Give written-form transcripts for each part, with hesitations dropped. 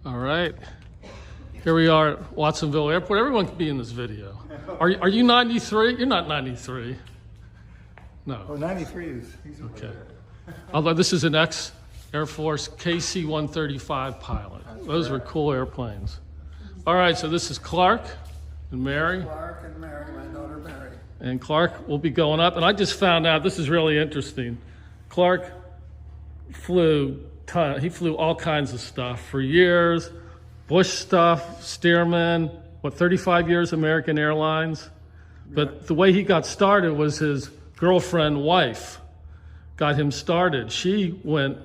All right. Here we are at Watsonville Airport. Everyone can be in this video. Are you 93? You're not 93. No. Oh, 93 is. He's Okay. Although this is an ex-Air Force KC-135 pilot. Those were cool airplanes. All right, so this is Clarke and Mary. Clarke and Mary, my daughter Mary. And Clarke will be going up. And I just found out, this is really interesting. Clarke flew all kinds of stuff for years. Bush stuff, Stearman, 35 years American Airlines. But the way he got started was his girlfriend, wife, got him started. She went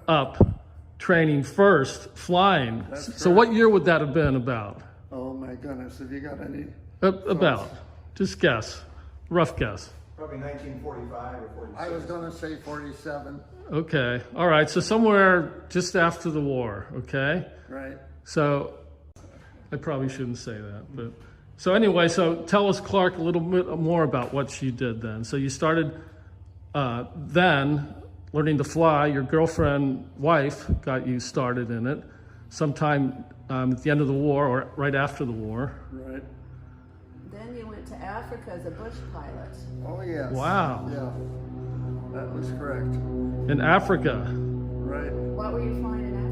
up training first, flying. So what year would that have been about? Oh my goodness, have you got any? About, just guess, rough guess. Probably 1945 or 46. I was going to say 47. Okay, all right, so somewhere just after the war, okay? Right. So I probably shouldn't say that, but so anyway, so tell us, Clarke, a little bit more about what you did then. So you started then learning to fly. Your girlfriend, wife, got you started in it sometime at the end of the war or right after the war. Right. Then you went to Africa as a bush pilot. Oh yes. Wow. Yeah, that was correct. In Africa. Right. What were you flying in Africa?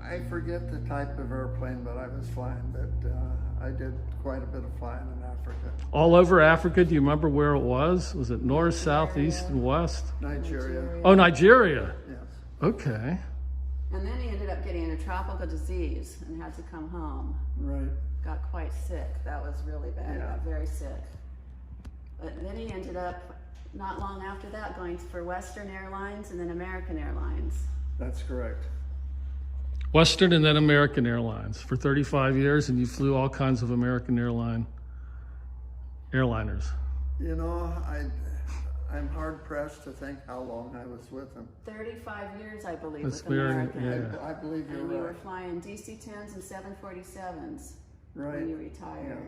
I forget the type of airplane, but I was flying. But I did quite a bit of flying in Africa. All over Africa. Do you remember where it was? Was it north, south, east, and west? Nigeria. Oh, Nigeria. Yes. Okay. And then he ended up getting a tropical disease and had to come home. Right. Got quite sick. That was really bad. Yeah. Got very sick. But then he ended up, not long after that, going for Western Airlines and then American Airlines. That's correct. Western and then American Airlines for 35 years, and you flew all kinds of American airliners. You know, I'm hard pressed to think how long I was with him. 35 years, I believe, That's with very, American. yeah. I believe you're And you were right. flying DC-10s and 747s Right. when you retired.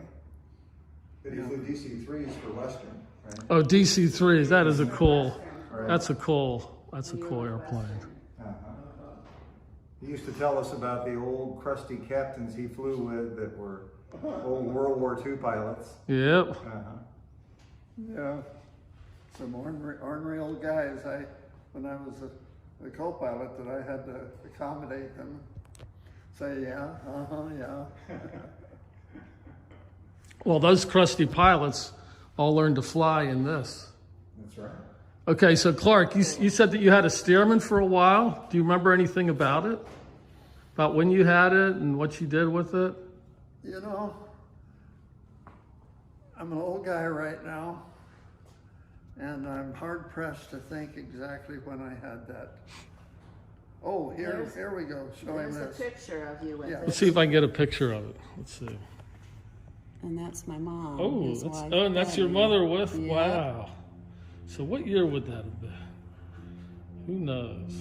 But he flew DC-3s for Western, right? Oh, DC-3s, that is a cool, Right. that's a cool When you were airplane. Western. He used to tell us about the old crusty captains he flew with that were old World War II pilots. Yep. Yeah. Some ornery old guys. When I was a co-pilot, that I had to accommodate them. Say, yeah, yeah. Well, those crusty pilots all learned to fly in this. That's right. Okay, so Clarke, you said that you had a Stearman for a while. Do you remember anything about it? About when you had it and what you did with it? You know, I'm an old guy right now, and I'm hard pressed to think exactly when I had that. Oh, here we go. Show him There's this. a picture of you with Yeah. it. Let's see if I can get a picture of it. Let's see. And that's my mom. Oh, his wife, and that's your Betty. mother with? Yeah. Wow. So what year would that have been? Who knows?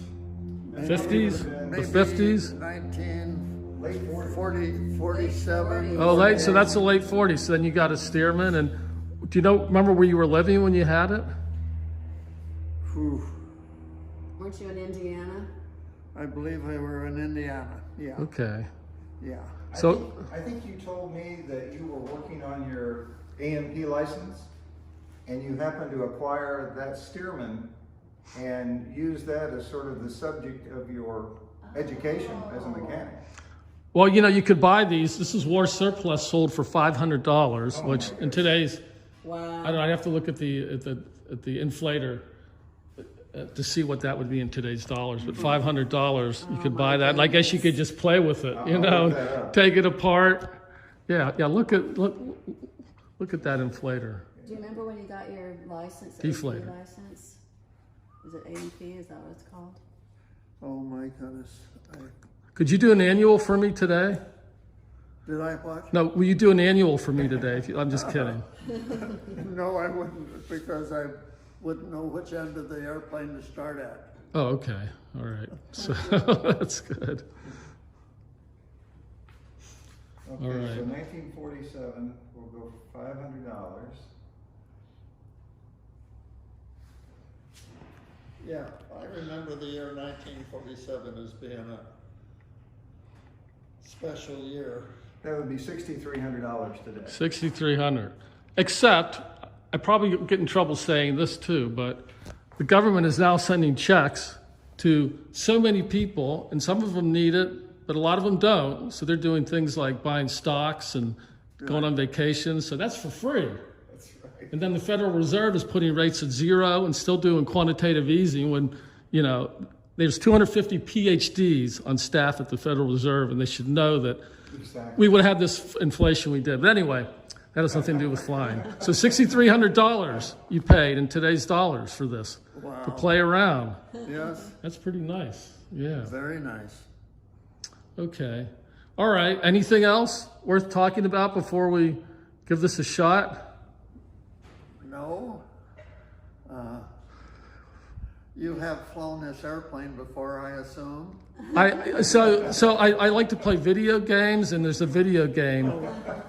50s? Maybe The 50s? 1947. Oh, late. So that's the late 40s. So then you got a Stearman. And do you remember where you were living when you had it? Whew. Weren't you in Indiana? I believe we were in Indiana. Yeah, Okay. yeah. So, I think you told me that you were working on your AMP license and you happened to acquire that Stearman and use that as sort of the subject of your education as a mechanic. well, you could buy these. This is war surplus sold for $500, which in today's, Wow. I don't know, I'd have to look at the inflator to see what that would be in today's dollars. But $500, you could buy that. And I guess you could just play with it, take it apart. Yeah. Look at that inflator. Do you remember when you got your license? Deflator. AMP license? Is it AMP? Is that what it's called? Oh my goodness. Could you do an annual for me today? Did I watch? No, will you do an annual for me today? I'm just kidding. No, I wouldn't, because I wouldn't know which end of the airplane to start at. Oh, okay. All right. So that's good. Okay, All right. so 1947, we'll go for $500. Yeah, I remember the year 1947 as being a special year. That would be $6,300 today. 6,300. Except, I probably get in trouble saying this too, but the government is now sending checks to so many people, and some of them need it, but a lot of them don't. So they're doing things like buying stocks and going on vacations. So that's for free. That's right. And then the Federal Reserve is putting rates at 0 and still doing quantitative easing when, you know, there's 250 PhDs on staff at the Federal Reserve, and they should know that Exactly. we would have had this inflation we did. But anyway, that has nothing to do with flying. So $6,300 you paid in today's dollars for this to Wow. play around. Yes, That's pretty nice. Yeah. very nice. Okay. All right. Anything else worth talking about before we give this a shot? No. You have flown this airplane before, I assume? I like to play video games, and there's a video game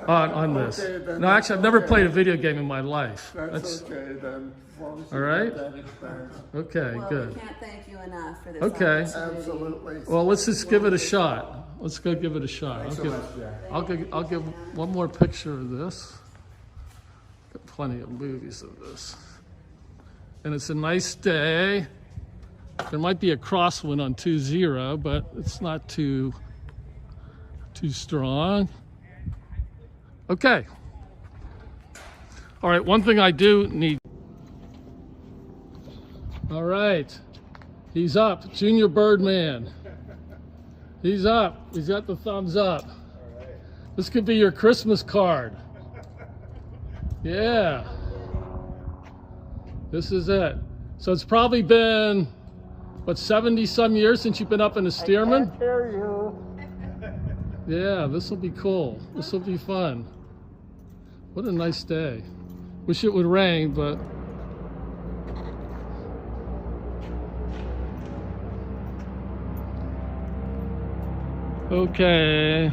on this. Okay, then No, that's actually, I've never okay. played a video game in my life. That's okay then, as long as you All right. have that experience. Okay, Well, good. we can't thank you enough for this Okay. opportunity. Absolutely. Well, let's just give it a shot. Let's go give it a shot. Thanks so much, Jack. I'll give one more picture of this. Got plenty of movies of this. And it's a nice day. There might be a crosswind on 2-0, but it's not too strong. Okay. All right, one thing I do need. All right. He's up. Junior Birdman. He's up. He's got the thumbs up. This could be your Christmas card. Yeah. This is it. So it's probably been, what, 70 some years since you've been up in a Stearman? I hear you. Yeah, this will be cool. This will be fun. What a nice day. Wish it would rain, but. Okay.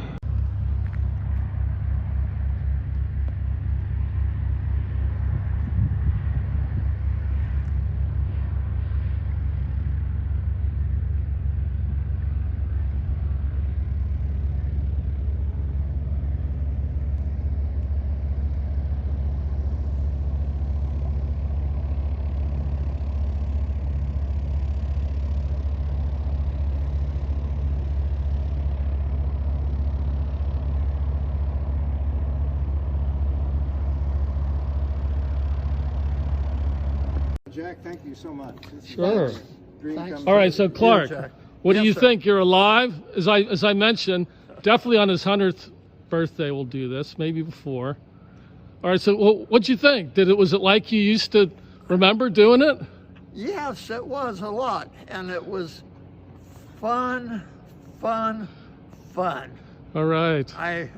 Jack, thank you so much. Sure. Dream Thanks. come All right, true. so Clarke, Jack. what do Yes, you sir. think? You're alive? As I mentioned, definitely on his 100th birthday we'll do this, maybe before. All right, so what'd you think? Was it like you used to remember doing it? Yes, it was a lot, and it was fun. All right. I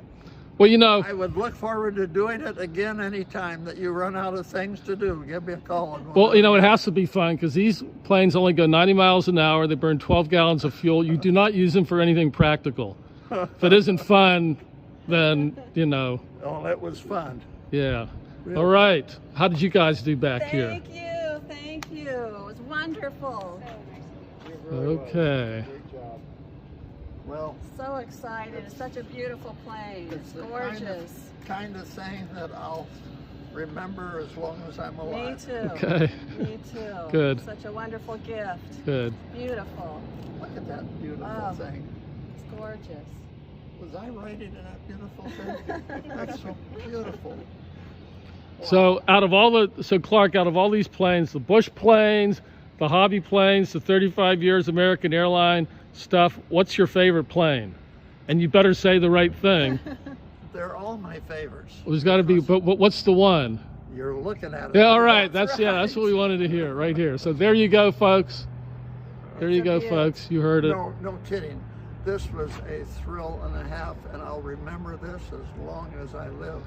Well, you know, would look forward to doing it again anytime that you run out of things to do. Give me a call. and well, you know, it has to be fun because these planes only go 90 miles an hour. They burn 12 gallons of fuel. You do not use them for anything practical. If it isn't fun, then, you know, Oh, it was fun. yeah. All right. How did you guys do back here? Thank you. It was wonderful. Okay. Great job. Well, So excited. It's such a beautiful plane. It's the gorgeous. kind of thing that I'll remember as long as I'm Me alive. too. Okay. Me too. Good. Such a wonderful gift. Good. Beautiful. Look at that beautiful Oh. thing. It's gorgeous. Was I riding in that beautiful thing? That's so beautiful. So Clarke, out of all these planes, the Bush planes, the hobby planes, the 35 years American airline stuff, what's your favorite plane? And you better say the right thing. They're all my favorites. There's got to be, but what's the one? You're looking at it. Yeah, all right. That's what we wanted to hear right here. So there you go, folks. There you go, folks. You heard it. No kidding. This was a thrill and a half, and I'll remember this as long as I live.